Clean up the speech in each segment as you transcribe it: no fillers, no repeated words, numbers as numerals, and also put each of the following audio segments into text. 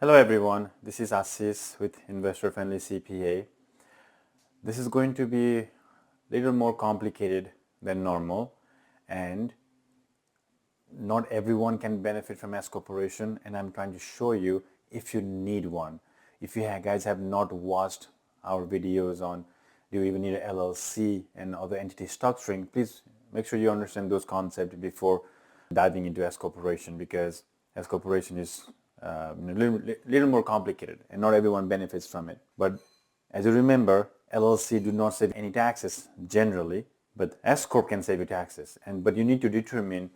Hello everyone, this is Ashish with Investor Friendly CPA. This is going to be a little more complicated than normal, and not everyone can benefit from S corporation, and I'm trying to show you if you need one. If you guys have not watched our videos on do you even need an LLC and other entity structuring, please make sure you understand those concepts before diving into S corporation, because S corporation is a little more complicated and not everyone benefits from it. But as you remember, LLC do not save any taxes generally, but S-Corp can save you taxes. But you need to determine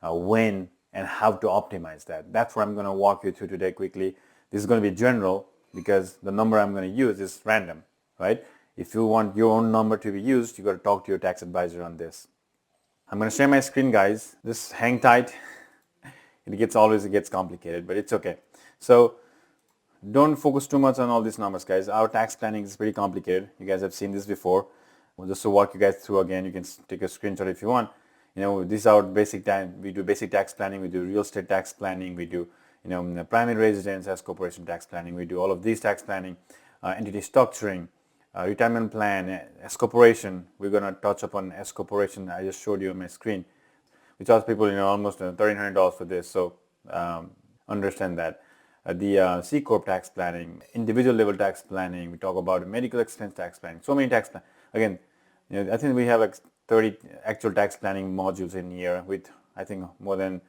when and how to optimize that. That's what I'm going to walk you through today quickly. This is going to be general because the number I'm going to use is random, right? If you want your own number to be used, you got to talk to your tax advisor on this. I'm going to share my screen, guys. Just hang tight. It gets complicated, but it's okay. So don't focus too much on all these numbers, guys. Our tax planning is pretty complicated. You guys have seen this before. Well, just to walk you guys through again, you can take a screenshot if you want. This is our basic time. We do basic tax planning. We do real estate tax planning. We do, primary residence as corporation tax planning. We do all of these tax planning, entity structuring, retirement plan, S corporation. We're gonna touch upon S corporation. I just showed you on my screen. We charge people, almost $1,300 for this. So understand that. The C-Corp tax planning, individual level tax planning. We talk about medical expense tax planning. So many tax planning. Again, I think we have like 30 actual tax planning modules in here with, I think, more than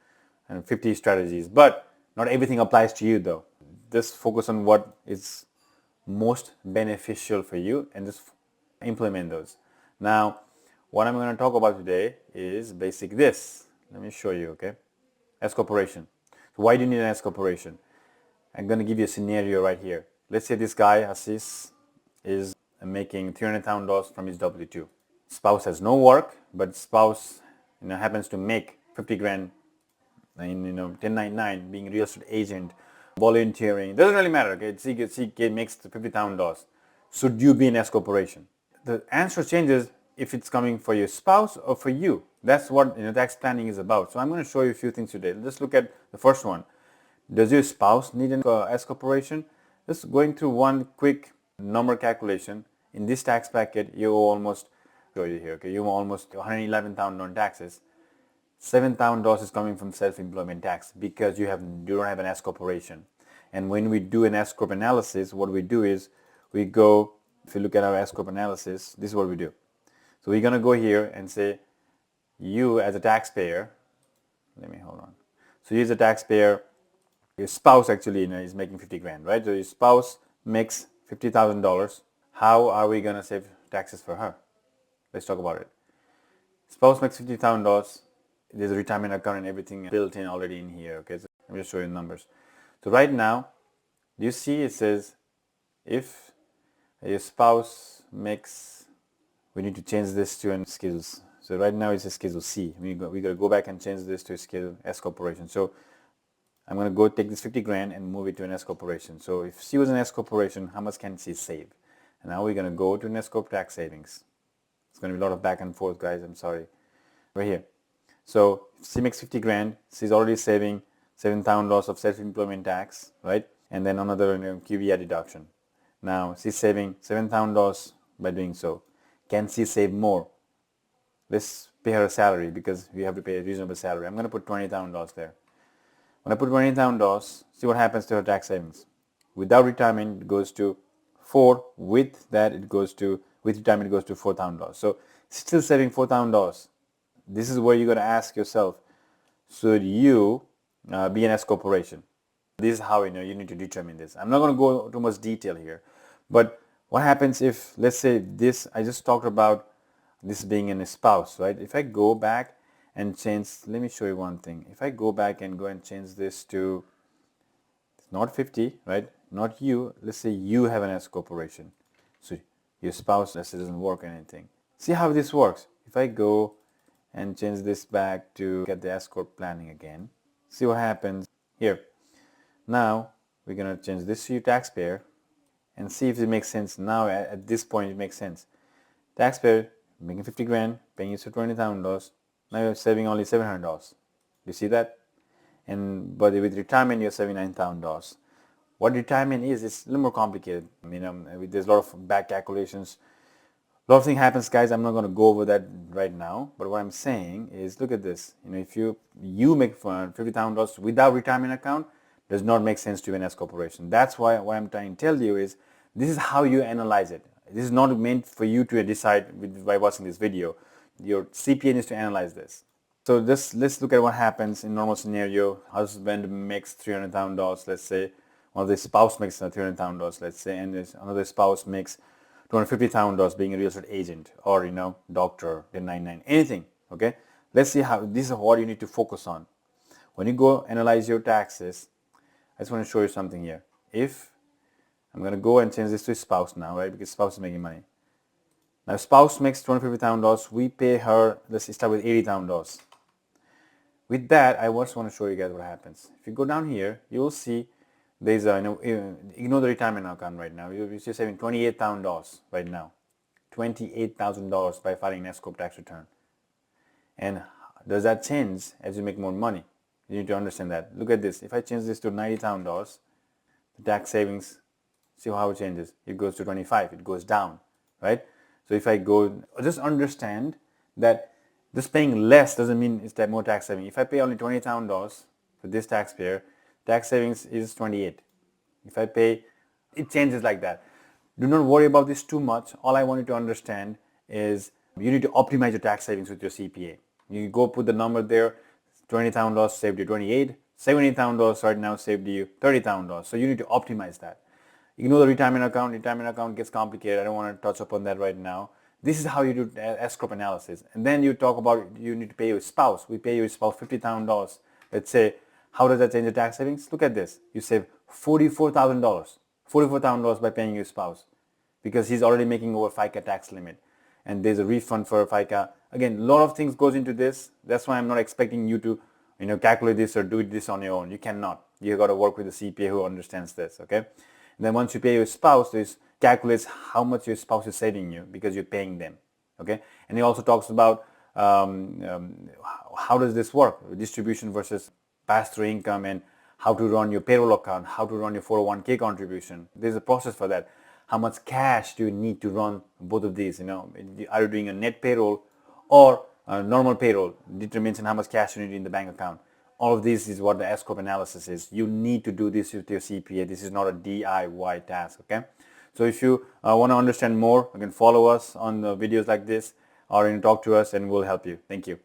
50 strategies. But not everything applies to you, though. Just focus on what is most beneficial for you and just implement those. Now, what I'm going to talk about today is basic this. Let me show you, okay? S corporation. So why do you need an S corporation? I'm going to give you a scenario right here. Let's say this guy, Ashish, is making $300,000 from his W-2. Spouse has no work, but spouse, happens to make 50 grand in, 1099, being a real estate agent, volunteering. Doesn't really matter, okay? He makes $50,000. Should you be an S corporation? The answer changes if it's coming for your spouse or for you. That's what tax planning is about. So I'm going to show you a few things today. Let's look at the first one. Does your spouse need an S corporation? Just going through one quick number calculation. In this tax bracket, you owe almost, show you here, okay, you owe almost $111,000 on taxes. $7,000 is coming from self-employment tax because you don't have an S corporation. And when we do an S corp analysis, what we do is we go, if you look at our S corp analysis, this is what we do. So we're going to go here and say, you as a taxpayer, hold on. So you as a taxpayer, your spouse actually is making 50 grand, right? So your spouse makes $50,000. How are we going to save taxes for her? Let's talk about it. Spouse makes $50,000. There's a retirement account and everything built in already in here, okay? So let me just show you the numbers. So right now, do you see it says if your spouse makes, we need to change this to an schedules. So right now it's a schedule C. We got to go back and change this to a schedule S corporation. So I'm going to go take this 50 grand and move it to an S corporation. So if she was an S corporation, how much can she save? And now we're going to go to an S corp tax savings. It's going to be a lot of back and forth, guys. I'm sorry. Right here. So if she makes 50 grand, she's already saving $7,000 of self-employment tax, right? And then another QBI deduction. Now she's saving $7,000 by doing so. Can she save more? Let's pay her a salary because we have to pay a reasonable salary. I'm going to put $20,000 there. When I put $20,000, see what happens to her tax savings. Without retirement, it goes to 4. With that, with retirement, it goes to $4,000. So still saving $4,000. This is where you got to ask yourself, should you be an S corporation? This is how you need to determine this. I'm not going to go too much detail here, but what happens if, let's say this, I just talked about this being in a spouse, right? If I go back and change, let me show you one thing. If I go back and go and change this to, not 50, right? Not you. Let's say you have an S corporation. So your spouse, let's say, doesn't work or anything. See how this works. If I go and change this back to get the S corp planning again, see what happens here. Now we're going to change this to your taxpayer and see if it makes sense. Now at this point it makes sense. Taxpayer making 50 grand, paying you $20,000. Now you're saving only $700. You see that? But with retirement you're saving $9,000. What retirement is, it's a little more complicated. There's a lot of back calculations. A lot of things happens, guys. I'm not going to go over that right now. But what I'm saying is, look at this. If you make $50,000 without retirement account, does not make sense to an S corporation. That's why what I'm trying to tell you is, this is how you analyze it. This is not meant for you to decide by watching this video. Your CPA needs to analyze this. So let's look at what happens in normal scenario. Husband makes $300,000, let's say. One of the spouse makes $300,000, let's say, and another spouse makes $250,000 being a real estate agent or doctor, 1099, anything. Okay, let's see how this is what you need to focus on when you go analyze your taxes. I just want to show you something here. If I'm going to go and change this to spouse now, right? Because spouse is making money. Now, spouse makes $250,000. We pay her. Let's start with $80,000. With that, I just want to show you guys what happens. If you go down here, you will see there's a, ignore the retirement account right now. You're saving $28,000 right now. $28,000 by filing an S-Corp tax return. And does that change as you make more money? You need to understand that. Look at this. If I change this to $90,000, the tax savings, see how it changes. It goes to 25. It goes down, right? So if I go, just understand that just paying less doesn't mean it's more tax saving. If I pay only $20,000 for this taxpayer, tax savings is 28. If I pay, it changes like that. Do not worry about this too much. All I want you to understand is you need to optimize your tax savings with your CPA. You go put the number there. $20,000 saved you 28. $70,000 right now saved you $30,000. So you need to optimize that. Ignore the retirement account. Retirement account gets complicated. I don't want to touch upon that right now. This is how you do S-Corp analysis. And then you talk about you need to pay your spouse. We pay your spouse $50,000. Let's say, how does that change your tax savings? Look at this. You save $44,000. $44,000 by paying your spouse because he's already making over FICA tax limit. And there's a refund for FICA. Again, a lot of things goes into this. That's why I'm not expecting you to calculate this or do this on your own. You cannot. You got to work with a CPA who understands this, okay? And then once you pay your spouse, this calculates how much your spouse is saving you because you're paying them, okay? And he also talks about how does this work, distribution versus pass-through income, and how to run your payroll account, how to run your 401k contribution. There's a process for that. How much cash do you need to run both of these? Are you doing a net payroll or a normal payroll? Determines how much cash you need in the bank account. All of this is what the S-Corp analysis is. You need to do this with your CPA. This is not a DIY task, okay? So if you want to understand more, you can follow us on the videos like this or talk to us and we'll help you. Thank you.